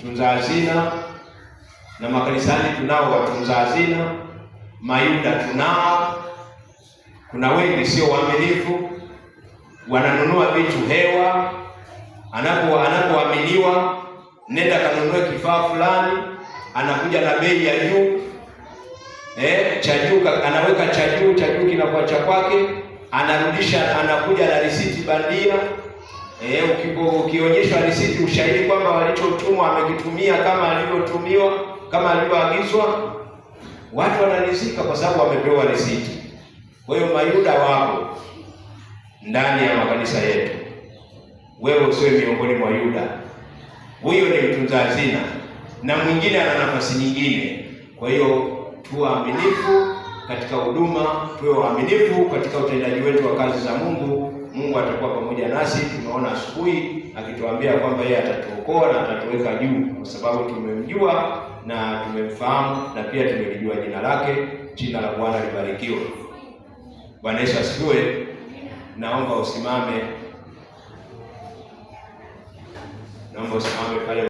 mtunza hazina, na makanisani tunao watunza hazina, mayuda tunao. Kuna wengi sio waaminifu, wananunua vitu hewa, anapoaminiwa nenda kanunue kifaa fulani, anakuja na bei ya juu, cha juu, anaweka cha juu kinakuwa cha kwake, anarudisha, anakuja na risiti bandia. Ukionyeshwa risiti, ushahidi kwamba walichotumwa amekitumia kama alivyoagizwa, watu wanaridhika kwa sababu wamepewa risiti. Kwa hiyo mayuda wapo ndani ya makanisa yetu. Wewe usiwe miongoni mwa Yuda. Huyo ni mtunza hazina, na mwingine ana nafasi nyingine. Kwa hiyo tuwe waaminifu katika huduma, tuwe waaminifu katika utendaji wetu wa kazi za Mungu. Mungu atakuwa pamoja nasi. Tumeona asubuhi akituambia kwamba yeye atatuokoa na atatuweka juu, kwa sababu tumemjua na tumemfahamu na pia tumelijua jina lake. Jina la Bwana libarikiwe. Bwana Yesu asifiwe. Naomba usimame pale.